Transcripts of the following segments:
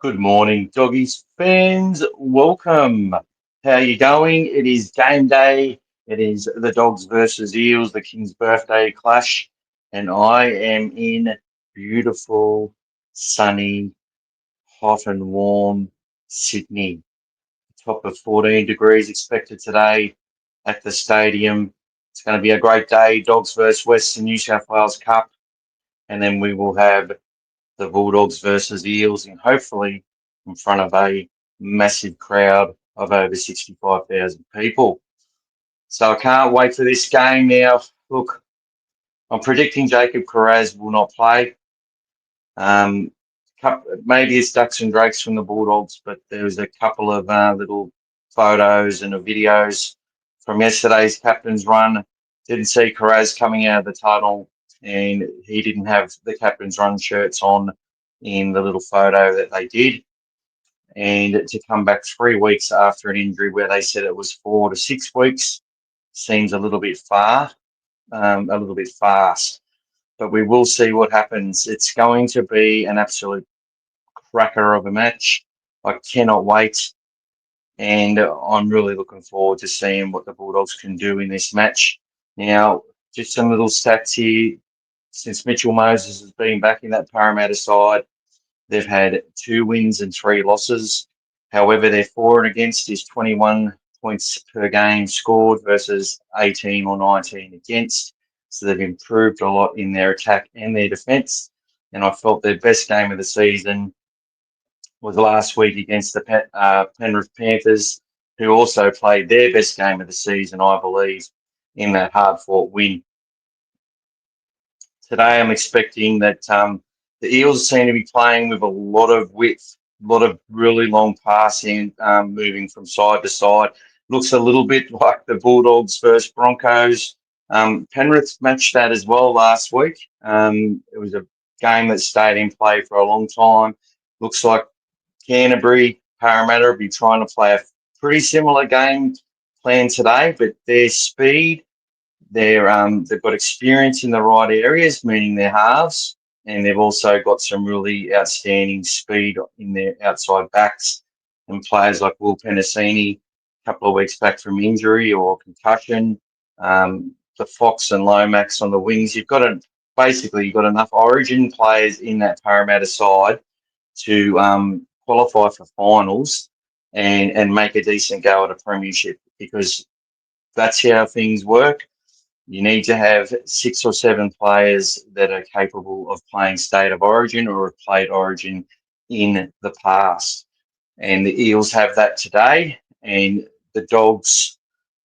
Good morning, doggies fans. Welcome. How you going? It is game day. It is the Dogs versus Eels, the King's birthday clash, and I am in beautiful, sunny, hot and warm Sydney. Top of 14 degrees expected today at the stadium. It's going to be a great day. Dogs versus Western New South Wales Cup, and then we will have the Bulldogs versus Eels, and hopefully in front of a massive crowd of over 65,000 people. So I can't wait for this game now. Look, I'm predicting Jacob Carraz will not play. Um, Maybe it's ducks and drakes from the Bulldogs, but there was a couple of little photos and videos from yesterday's captain's run. Didn't see Carraz coming out of the tunnel, and he didn't have the captain's run shirts on in the little photo that they did. And to come back 3 weeks after an injury where they said it was 4 to 6 weeks seems a little bit a little bit fast. But we will see what happens. It's going to be an absolute cracker of a match. I cannot wait. And I'm really looking forward to seeing what the Bulldogs can do in this match. Now, just some little stats here. Since Mitchell Moses has been back in that Parramatta side, they've had 2 wins and 3 losses. However, their for and against is 21 points per game scored versus 18 or 19 against. So they've improved a lot in their attack and their defence. And I felt their best game of the season was last week against the Penrith Panthers, who also played their best game of the season, I believe, in that hard-fought win. Today, I'm expecting that the Eels seem to be playing with a lot of width, a lot of really long passing, moving from side to side. Looks a little bit like the Bulldogs versus Broncos. Penrith matched that as well last week. It was a game that stayed in play for a long time. Looks like Canterbury, Parramatta will be trying to play a pretty similar game plan today, but their speed, they've got experience in the right areas, meaning their halves, and they've also got some really outstanding speed in their outside backs and players like Will Penasini, a couple of weeks back from injury or concussion. The Fox and Lomax on the wings. Basically you've got enough Origin players in that Parramatta side to qualify for finals and make a decent go at a premiership, because that's how things work. You need to have 6 or 7 players that are capable of playing State of Origin or have played Origin in the past. And the Eels have that today, and the Dogs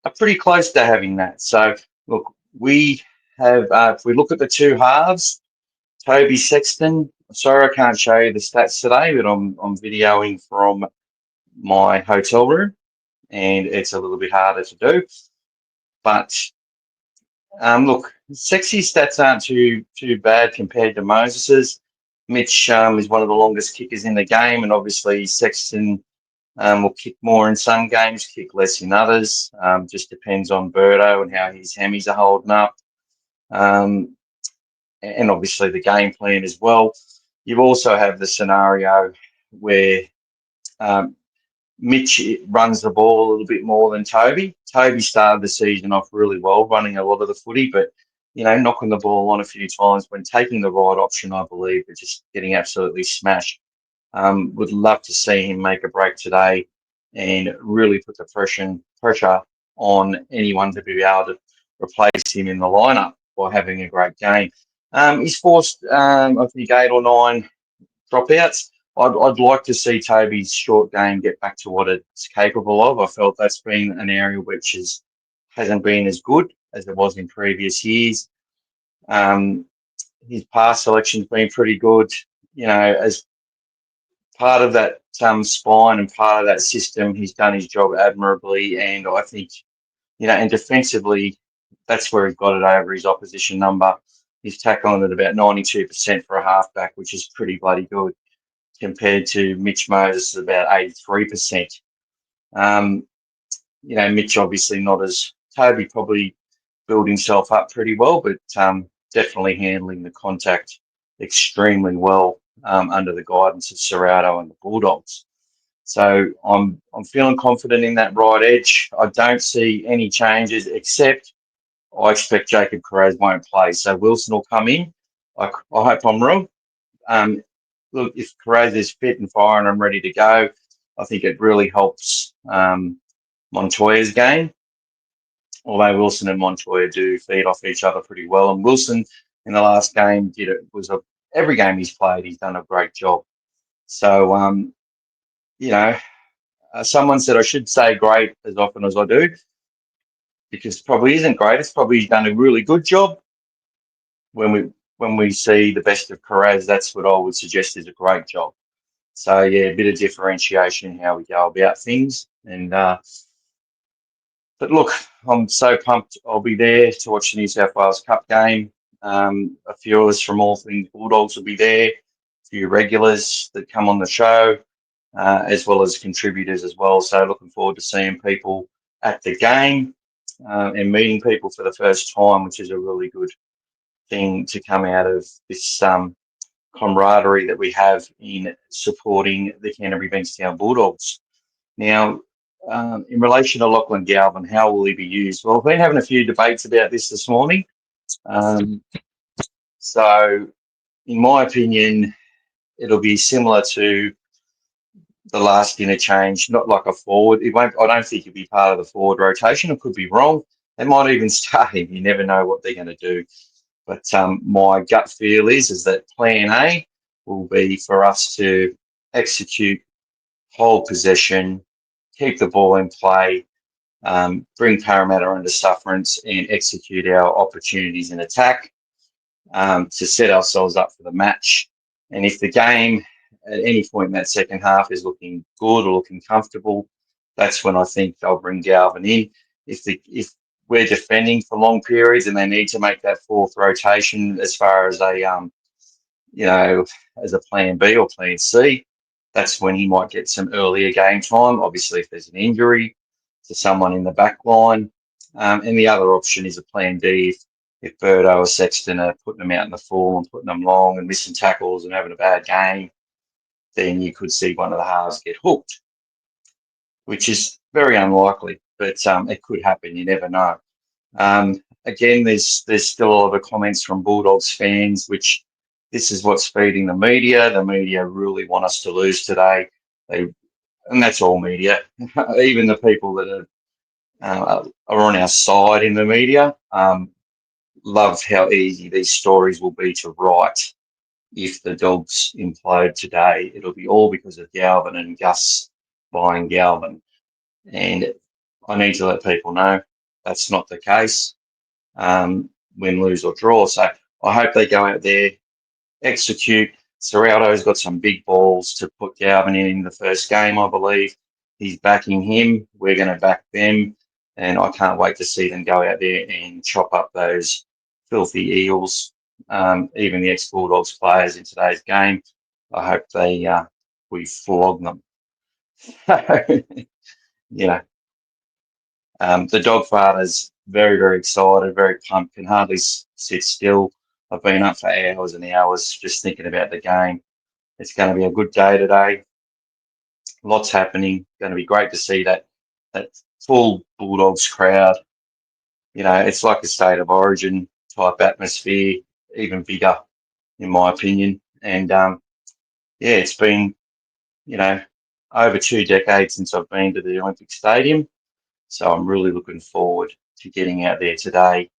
are pretty close to having that. So, look, we have, if we look at the two halves, Toby Sexton, sorry I can't show you the stats today, but I'm videoing from my hotel room, and it's a little bit harder to do. But look, sexy stats aren't too bad compared to Moses's. Mitch is one of the longest kickers in the game, and obviously Sexton will kick more in some games, kick less in others. Just depends on Birdo and how his hammies are holding up. And obviously the game plan as well. You also have the scenario where um, Mitch runs the ball a little bit more than Toby. Toby started the season off really well, running a lot of the footy, but knocking the ball on a few times when taking the right option, I believe, but just getting absolutely smashed. Would love to see him make a break today and really put the pressure on anyone to be able to replace him in the lineup by having a great game. He's forced, I think, 8 or 9 dropouts. I'd like to see Toby's short game get back to what it's capable of. I felt that's been an area which hasn't been as good as it was in previous years. His pass selection's been pretty good. As part of that spine and part of that system, he's done his job admirably. And I think, and defensively, that's where he's got it over his opposition number. He's tackling at about 92% for a halfback, which is pretty bloody good, compared to Mitch Moses at about 83%. Mitch obviously not as Toby probably built himself up pretty well, but definitely handling the contact extremely well. under the guidance of Serrato and the Bulldogs. So I'm feeling confident in that right edge. I don't see any changes except I expect Jacob Carraz won't play. So Wilson will come in. I hope I'm wrong. Look, if Carraz is fit and firing and ready to go, I think it really helps Montoya's game. Although Wilson and Montoya do feed off each other pretty well, and Wilson in the last game every game he's played, he's done a great job. So you know, someone said I should say great as often as I do, because probably isn't great. It's probably done a really good job. When we see the best of Carraz, that's what I would suggest is a great job. So yeah, a bit of differentiation in how we go about things. And but look, I'm so pumped. I'll be there to watch the New South Wales Cup game. A few of us from All Things Bulldogs will be there. A few regulars that come on the show, as well as contributors as well. So looking forward to seeing people at the game and meeting people for the first time, which is a really good thing to come out of this camaraderie that we have in supporting the Canterbury Bankstown Bulldogs. Now, in relation to Lachlan Galvin, how will he be used? Well, I've been having a few debates about this morning. So, in my opinion, it'll be similar to the last interchange, not like a forward. It won't. I don't think he'll be part of the forward rotation. I could be wrong. They might even start him. You never know what they're going to do. But my gut feel is that Plan A will be for us to execute, hold possession, keep the ball in play, bring Parramatta under sufferance, and execute our opportunities in attack to set ourselves up for the match. And if the game at any point in that second half is looking good or looking comfortable, that's when I think they'll bring Galvin in. If we're defending for long periods and they need to make that fourth rotation as far as as a plan B or plan C, that's when he might get some earlier game time. Obviously, if there's an injury to someone in the back line. And the other option is a plan D if Birdo or Sexton are putting them out in the fall and putting them long and missing tackles and having a bad game, then you could see one of the halves get hooked, which is very unlikely, but it could happen. You never know. Again, there's still a lot of comments from Bulldogs fans, which this is what's feeding the media. The media really want us to lose today. And that's all media. Even the people that are on our side in the media love how easy these stories will be to write. If the Dogs implode today, it'll be all because of Galvin and Gus buying Galvin. And I need to let people know that's not the case, win, lose or draw. So I hope they go out there, execute. Serrato's got some big balls to put Galvin in the first game, I believe. He's backing him. We're going to back them. And I can't wait to see them go out there and chop up those filthy Eels, even the ex-Bulldogs players in today's game. I hope we flog them. The dog father's very, very excited, very pumped, can hardly sit still. I've been up for hours and hours just thinking about the game. It's going to be a good day today. Lots happening. Going to be great to see that full Bulldogs crowd. It's like a state of origin type atmosphere, even bigger, in my opinion. And it's been, over 2 decades since I've been to the Olympic Stadium. So I'm really looking forward to getting out there today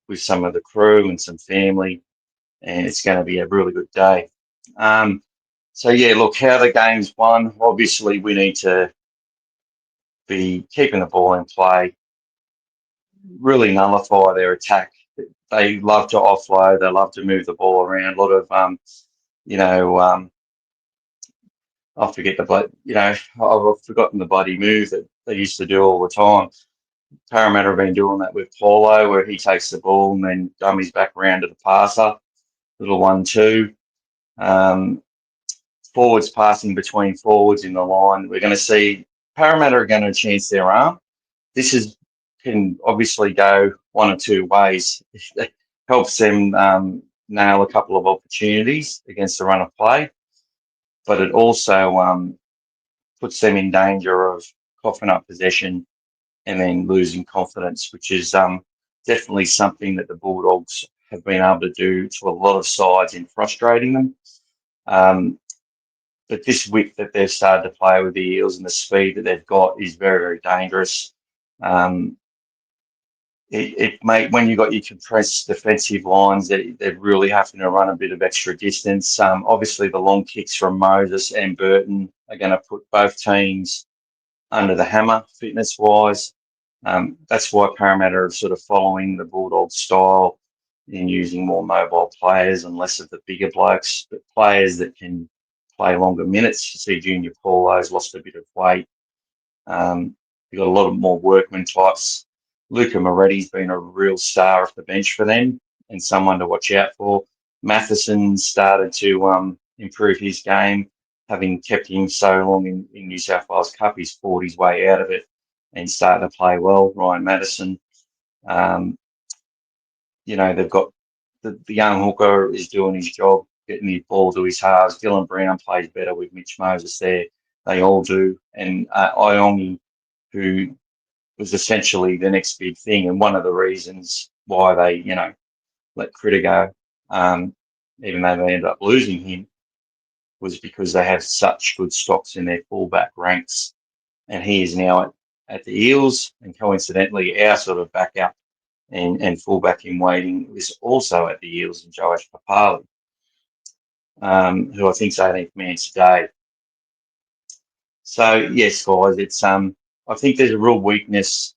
with some of the crew and some family, and it's going to be a really good day. So look, how the game's won. Obviously, we need to be keeping the ball in play, really nullify their attack. They love to offload. They love to move the ball around. A lot of, I forget I've forgotten the bloody move that they used to do all the time. Parramatta have been doing that with Paulo, where he takes the ball and then dummies back around to the passer. Little 1-2. Forwards passing between forwards in the line. We're going to see Parramatta are going to chance their arm. Can obviously go one or two ways. It helps them nail a couple of opportunities against the run of play, but it also puts them in danger of coughing up possession and then losing confidence, which is definitely something that the Bulldogs have been able to do to a lot of sides in frustrating them. Um, but this width that they've started to play with the Eels and the speed that they've got is very, very dangerous. Um, it may, when you've got your compressed defensive lines, they're really having to run a bit of extra distance. Obviously, the long kicks from Moses and Burton are going to put both teams under the hammer fitness wise. That's why Parramatta are sort of following the Bulldog style in using more mobile players and less of the bigger blokes, but players that can play longer minutes. You see Junior Paulo's lost a bit of weight. You've got a lot of more workman types. Luca Moretti's been a real star off the bench for them and someone to watch out for. Matheson started to improve his game, having kept him so long in New South Wales Cup. He's fought his way out of it and starting to play well. Ryan Madison, um, they've got the young hooker is doing his job, getting the ball to his halves. Dylan Brown plays better with Mitch Moses there. They all do. And Iongi, who was essentially the next big thing, and one of the reasons why they, let Critter go, even though they ended up losing him, was because they have such good stocks in their fullback ranks, and he is now at the Eels, and coincidentally, our sort of backup and fullback in waiting is also at the Eels, and Joash Papali, who I think is 18th man today. So yes, guys, it's I think there's a real weakness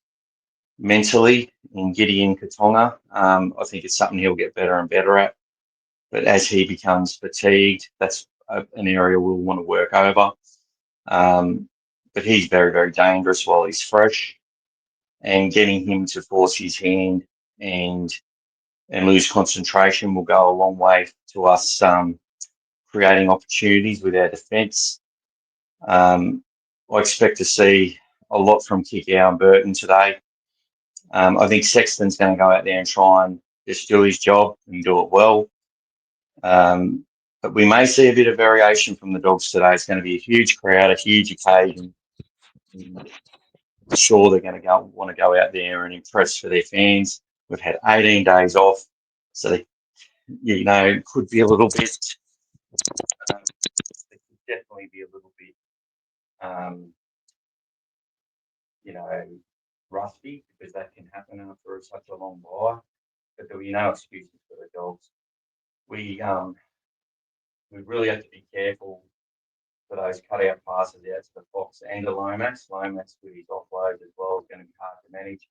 mentally in Gideon Katonga. I think it's something he'll get better and better at. But as he becomes fatigued, that's an area we'll want to work over. But he's very, very dangerous while he's fresh. And getting him to force his hand and lose concentration will go a long way to us creating opportunities with our defence. I expect to see a lot from Kikau and Burton today. I think Sexton's going to go out there and try and just do his job and do it well. But we may see a bit of variation from the Dogs today. It's going to be a huge crowd, a huge occasion. I'm sure they're going to want to go out there and impress for their fans. We've had 18 days off, so they, could be a little bit. It could definitely be a little bit, um, you know, rusty because that can happen after such a long bye. But there'll be no excuses for the Dogs. We really have to be careful for those cutout passes out to the Fox and to Lomax. Lomax with his offload as well is going to be hard to manage.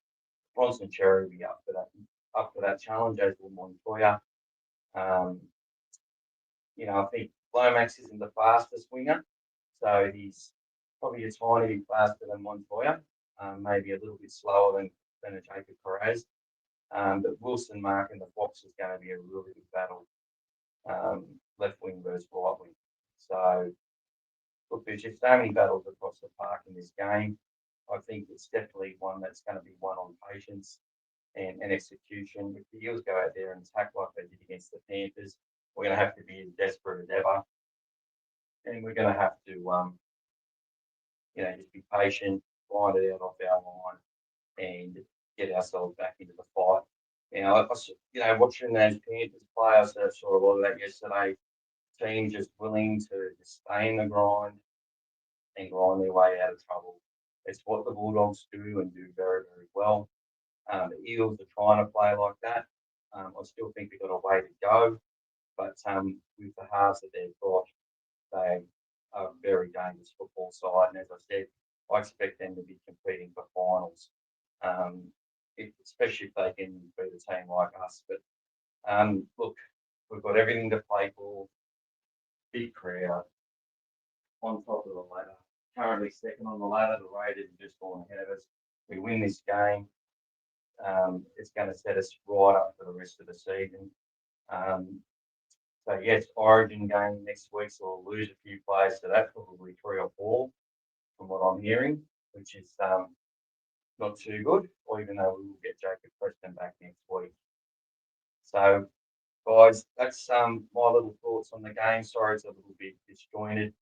Bronson Cherry will be up for that challenge, as will Montoya. I think Lomax isn't the fastest winger, so he's probably a tiny bit faster than Montoya, maybe a little bit slower than a Jacob Perez. But Wilson Mark and the Fox is going to be a really big battle, left wing versus right wing. So, look, there's just so many battles across the park in this game. I think it's definitely one that's going to be won on patience and execution. If the Eels go out there and attack like they did against the Panthers, we're going to have to be as desperate as ever. And we're going to have to, just be patient, find it out off our line, and get ourselves back into the fight. Watching those Panthers play, I saw a lot of that yesterday. Teams just willing to just stay in the grind and grind their way out of trouble. It's what the Bulldogs do and do very, very well. The Eels are trying to play like that. I still think they've got a way to go, but with the halves that they've got, they are a very dangerous football side. And as I said, I expect them to be competing for finals, especially if they can beat a team like us. But look, we've got everything to play for. Big crowd on top of the ladder. Currently second on the ladder. The Raiders are just falling ahead of us. We win this game. It's going to set us right up for the rest of the season. So yes, Origin game next week, so we'll lose a few players to that, probably 3 or 4, from what I'm hearing, which is not too good. Or even though we will get Jacob Preston back next week. So guys, that's my little thoughts on the game. Sorry, it's a little bit disjointed,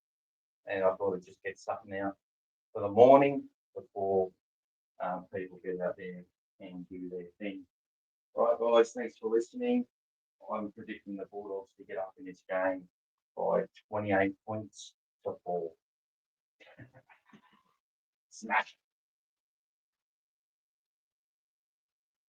and I thought I'd just get something out for the morning before people get out there and do their thing. All right, guys, thanks for listening. I'm predicting the Bulldogs to get up in this game by 28 points to 4. Smash.